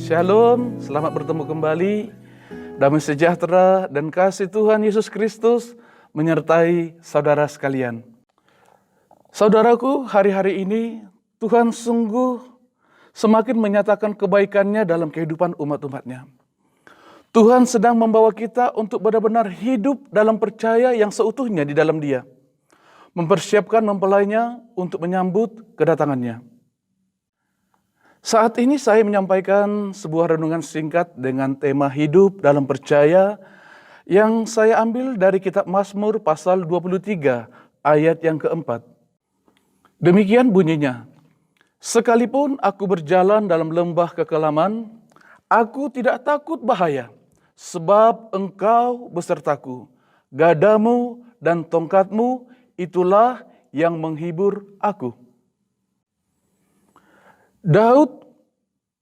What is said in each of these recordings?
Shalom, selamat bertemu kembali. Damai sejahtera dan kasih Tuhan Yesus Kristus menyertai saudara sekalian. Saudaraku, hari-hari ini Tuhan sungguh semakin menyatakan kebaikan-Nya dalam kehidupan umat-umat-Nya. Tuhan sedang membawa kita untuk benar-benar hidup dalam percaya yang seutuhnya di dalam Dia. Mempersiapkan mempelainya untuk menyambut kedatangannya. Saat ini saya menyampaikan sebuah renungan singkat dengan tema hidup dalam percaya yang saya ambil dari kitab Mazmur pasal 23 ayat yang keempat. Demikian bunyinya, "Sekalipun aku berjalan dalam lembah kekelaman, aku tidak takut bahaya, sebab Engkau besertaku. Gadamu dan tongkatmu itulah yang menghibur aku." Daud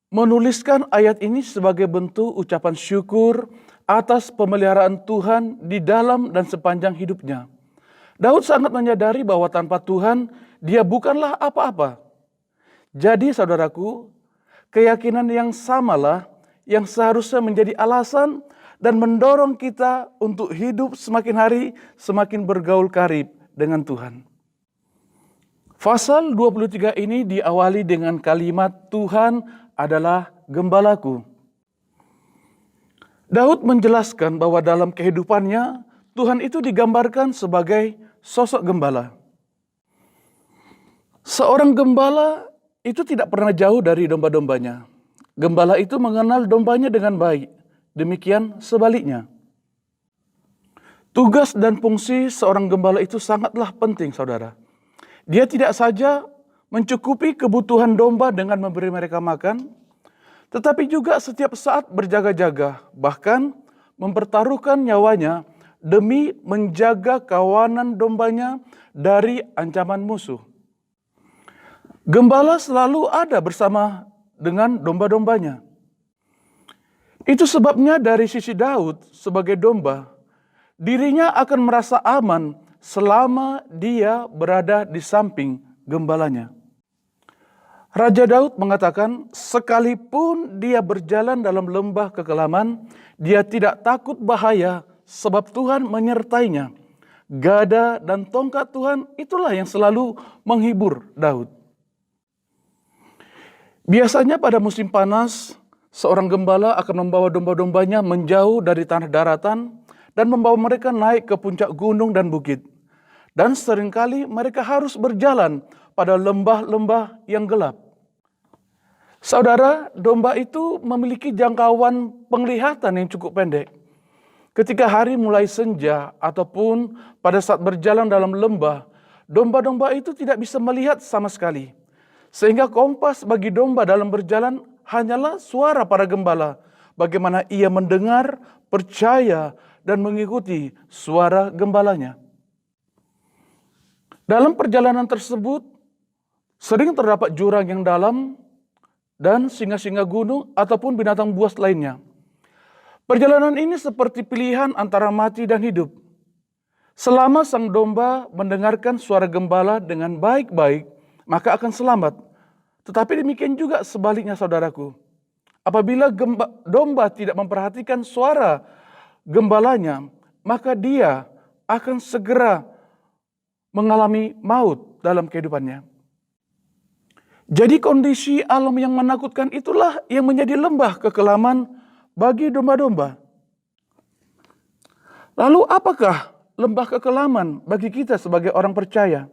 menuliskan ayat ini sebagai bentuk ucapan syukur atas pemeliharaan Tuhan di dalam dan sepanjang hidupnya. Daud sangat menyadari bahwa tanpa Tuhan dia bukanlah apa-apa. Jadi saudaraku, keyakinan yang samalah yang seharusnya menjadi alasan dan mendorong kita untuk hidup semakin hari semakin bergaul karib dengan Tuhan. Pasal 23 ini diawali dengan kalimat Tuhan adalah gembalaku. Daud menjelaskan bahwa dalam kehidupannya Tuhan itu digambarkan sebagai sosok gembala. Seorang gembala itu tidak pernah jauh dari domba-dombanya. Gembala itu mengenal dombanya dengan baik. Demikian sebaliknya. Tugas dan fungsi seorang gembala itu sangatlah penting, saudara. Dia tidak saja mencukupi kebutuhan domba dengan memberi mereka makan, tetapi juga setiap saat berjaga-jaga, bahkan mempertaruhkan nyawanya demi menjaga kawanan dombanya dari ancaman musuh. Gembala selalu ada bersama dengan domba-dombanya. Itu sebabnya dari sisi Daud sebagai domba, dirinya akan merasa aman selama dia berada di samping gembalanya. Raja Daud mengatakan, sekalipun dia berjalan dalam lembah kekelaman, dia tidak takut bahaya sebab Tuhan menyertainya. Gada dan tongkat Tuhan itulah yang selalu menghibur Daud. Biasanya pada musim panas, seorang gembala akan membawa domba-dombanya menjauh dari tanah daratan dan membawa mereka naik ke puncak gunung dan bukit. Dan seringkali mereka harus berjalan pada lembah-lembah yang gelap. Saudara, domba itu memiliki jangkauan penglihatan yang cukup pendek. Ketika hari mulai senja ataupun pada saat berjalan dalam lembah, domba-domba itu tidak bisa melihat sama sekali. Sehingga kompas bagi domba dalam berjalan hanyalah suara para gembala. Bagaimana ia mendengar, percaya, dan mengikuti suara gembalanya. Dalam perjalanan tersebut, sering terdapat jurang yang dalam dan singa-singa gunung ataupun binatang buas lainnya. Perjalanan ini seperti pilihan antara mati dan hidup. Selama sang domba mendengarkan suara gembala dengan baik-baik, maka akan selamat. Tetapi demikian juga sebaliknya, saudaraku. Apabila domba tidak memperhatikan suara gembalanya, maka dia akan segera mengalami maut dalam kehidupannya. Jadi kondisi alam yang menakutkan itulah yang menjadi lembah kekelaman bagi domba-domba. Lalu apakah lembah kekelaman bagi kita sebagai orang percaya?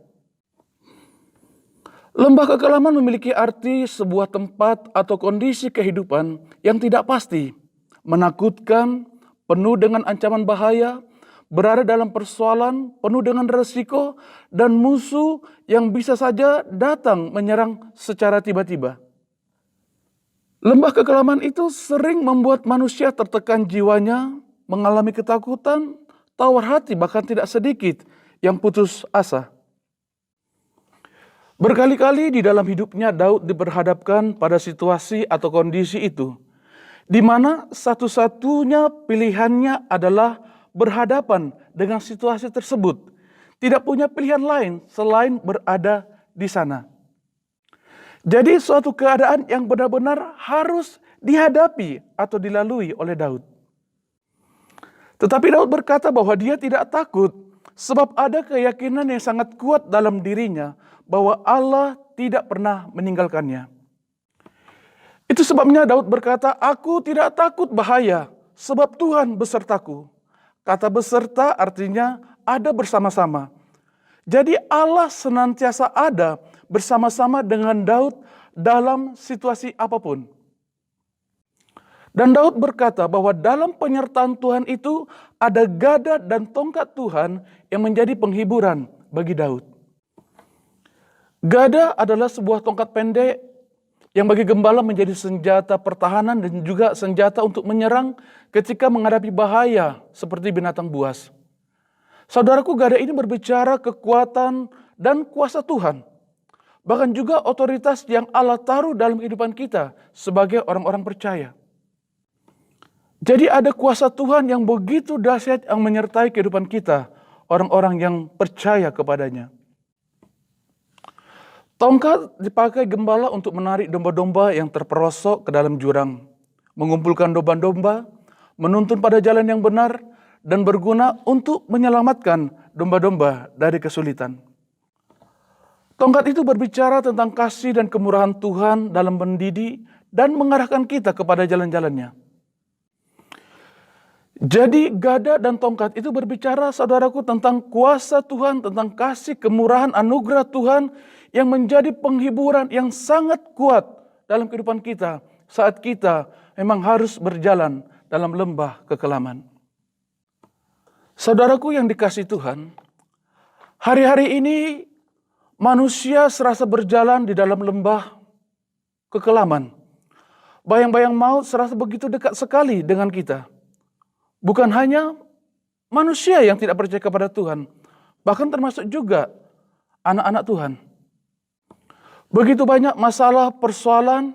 Lembah kekelaman memiliki arti sebuah tempat atau kondisi kehidupan yang tidak pasti, menakutkan, penuh dengan ancaman bahaya, berada dalam persoalan penuh dengan resiko dan musuh yang bisa saja datang menyerang secara tiba-tiba. Lembah kekelaman itu sering membuat manusia tertekan jiwanya, mengalami ketakutan, tawar hati, bahkan tidak sedikit yang putus asa. Berkali-kali di dalam hidupnya Daud diperhadapkan pada situasi atau kondisi itu, di mana satu-satunya pilihannya adalah berhadapan dengan situasi tersebut. Tidak punya pilihan lain selain berada di sana. Jadi suatu keadaan yang benar-benar harus dihadapi atau dilalui oleh Daud. Tetapi Daud berkata bahwa dia tidak takut sebab ada keyakinan yang sangat kuat dalam dirinya bahwa Allah tidak pernah meninggalkannya. Itu sebabnya Daud berkata, "Aku tidak takut bahaya sebab Tuhan besertaku." Kata beserta artinya ada bersama-sama. Jadi Allah senantiasa ada bersama-sama dengan Daud dalam situasi apapun. Dan Daud berkata bahwa dalam penyertaan Tuhan itu ada gada dan tongkat Tuhan yang menjadi penghiburan bagi Daud. Gada adalah sebuah tongkat pendek yang bagi gembala menjadi senjata pertahanan dan juga senjata untuk menyerang ketika menghadapi bahaya seperti binatang buas. Saudaraku, gada ini berbicara kekuatan dan kuasa Tuhan. Bahkan juga otoritas yang Allah taruh dalam kehidupan kita sebagai orang-orang percaya. Jadi ada kuasa Tuhan yang begitu dahsyat yang menyertai kehidupan kita, orang-orang yang percaya kepadanya. Tongkat dipakai gembala untuk menarik domba-domba yang terperosok ke dalam jurang, mengumpulkan domba-domba, menuntun pada jalan yang benar, dan berguna untuk menyelamatkan domba-domba dari kesulitan. Tongkat itu berbicara tentang kasih dan kemurahan Tuhan dalam mendidik dan mengarahkan kita kepada jalan-jalannya. Jadi gada dan tongkat itu berbicara, saudaraku, tentang kuasa Tuhan, tentang kasih, kemurahan, anugerah Tuhan yang menjadi penghiburan yang sangat kuat dalam kehidupan kita saat kita memang harus berjalan dalam lembah kekelaman. Saudaraku yang dikasihi Tuhan, hari-hari ini manusia serasa berjalan di dalam lembah kekelaman. Bayang-bayang maut serasa begitu dekat sekali dengan kita. Bukan hanya manusia yang tidak percaya kepada Tuhan, bahkan termasuk juga anak-anak Tuhan. Begitu banyak masalah, persoalan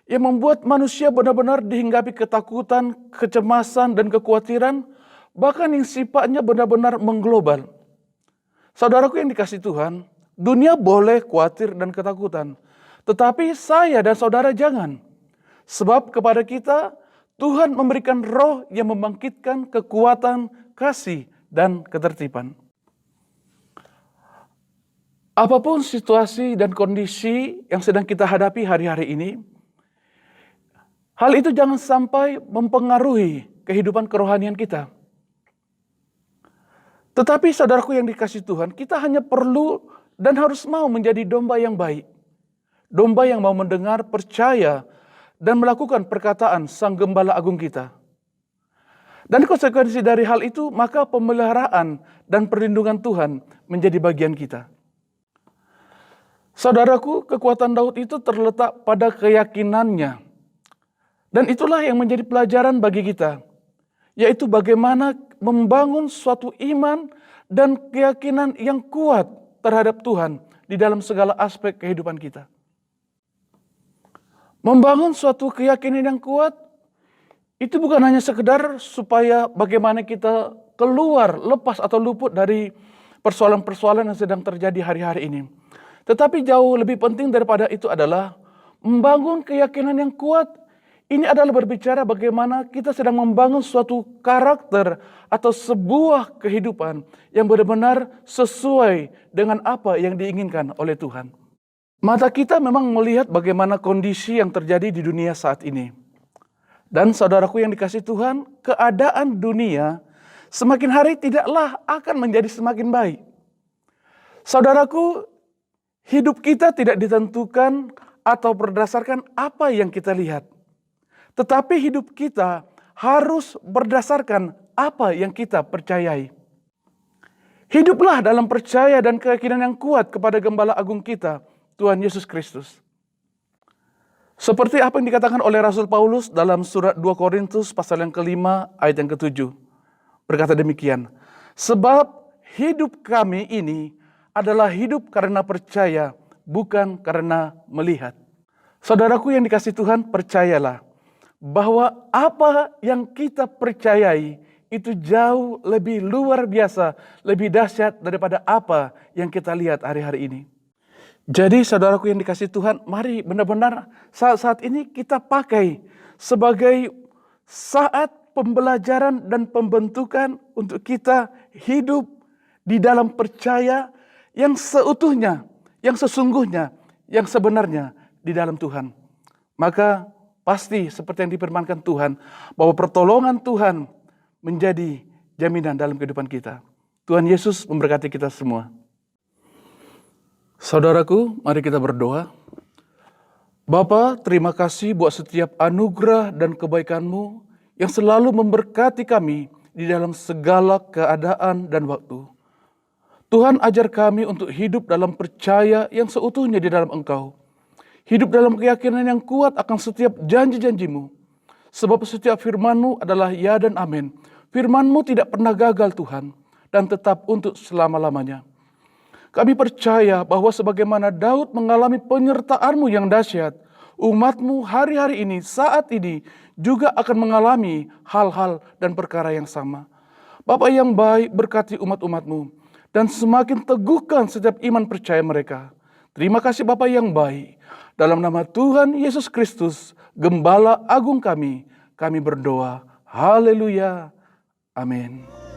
yang membuat manusia benar-benar dihinggapi ketakutan, kecemasan, dan kekhawatiran, bahkan yang sifatnya benar-benar mengglobal. Saudaraku yang dikasihi Tuhan, dunia boleh khawatir dan ketakutan, tetapi saya dan saudara jangan. Sebab kepada kita, Tuhan memberikan roh yang membangkitkan kekuatan, kasih, dan ketertiban. Apapun situasi dan kondisi yang sedang kita hadapi hari-hari ini, hal itu jangan sampai mempengaruhi kehidupan kerohanian kita. Tetapi saudaraku yang dikasihi Tuhan, kita hanya perlu dan harus mau menjadi domba yang baik. Domba yang mau mendengar, percaya, dan melakukan perkataan Sang Gembala Agung kita. Dan konsekuensi dari hal itu, maka pemeliharaan dan perlindungan Tuhan menjadi bagian kita. Saudaraku, kekuatan Daud itu terletak pada keyakinannya. Dan itulah yang menjadi pelajaran bagi kita, yaitu bagaimana membangun suatu iman dan keyakinan yang kuat terhadap Tuhan di dalam segala aspek kehidupan kita. Membangun suatu keyakinan yang kuat itu bukan hanya sekedar supaya bagaimana kita keluar, lepas atau luput dari persoalan-persoalan yang sedang terjadi hari-hari ini. Tetapi jauh lebih penting daripada itu adalah membangun keyakinan yang kuat. Ini adalah berbicara bagaimana kita sedang membangun suatu karakter atau sebuah kehidupan yang benar-benar sesuai dengan apa yang diinginkan oleh Tuhan. Mata kita memang melihat bagaimana kondisi yang terjadi di dunia saat ini. Dan saudaraku yang dikasihi Tuhan, keadaan dunia semakin hari tidaklah akan menjadi semakin baik. Saudaraku, hidup kita tidak ditentukan atau berdasarkan apa yang kita lihat. Tetapi hidup kita harus berdasarkan apa yang kita percayai. Hiduplah dalam percaya dan keyakinan yang kuat kepada Gembala Agung kita, Tuhan Yesus Kristus. Seperti apa yang dikatakan oleh Rasul Paulus dalam surat 2 Korintus pasal yang kelima ayat yang ke-7. Berkata demikian, sebab hidup kami ini adalah hidup karena percaya, bukan karena melihat. Saudaraku yang dikasihi Tuhan, percayalah bahwa apa yang kita percayai itu jauh lebih luar biasa, lebih dahsyat daripada apa yang kita lihat hari-hari ini. Jadi saudaraku yang dikasihi Tuhan, mari benar-benar saat-saat ini kita pakai sebagai saat pembelajaran dan pembentukan untuk kita hidup di dalam percaya yang seutuhnya, yang sesungguhnya, yang sebenarnya di dalam Tuhan. Maka pasti seperti yang difirmankan Tuhan, bahwa pertolongan Tuhan menjadi jaminan dalam kehidupan kita. Tuhan Yesus memberkati kita semua. Saudaraku, mari kita berdoa. Bapa, terima kasih buat setiap anugerah dan kebaikan-Mu yang selalu memberkati kami di dalam segala keadaan dan waktu. Tuhan, ajar kami untuk hidup dalam percaya yang seutuhnya di dalam Engkau. Hidup dalam keyakinan yang kuat akan setiap janji-janji-Mu. Sebab setiap firman-Mu adalah ya dan amin. Firman-Mu tidak pernah gagal, Tuhan, dan tetap untuk selama-lamanya. Kami percaya bahwa sebagaimana Daud mengalami penyertaan-Mu yang dahsyat, umat-Mu hari-hari ini, saat ini, juga akan mengalami hal-hal dan perkara yang sama. Bapa yang baik, berkati umat-umat-Mu, dan semakin teguhkan setiap iman percaya mereka. Terima kasih Bapa yang baik. Dalam nama Tuhan Yesus Kristus, Gembala Agung kami berdoa. Haleluya. Amin.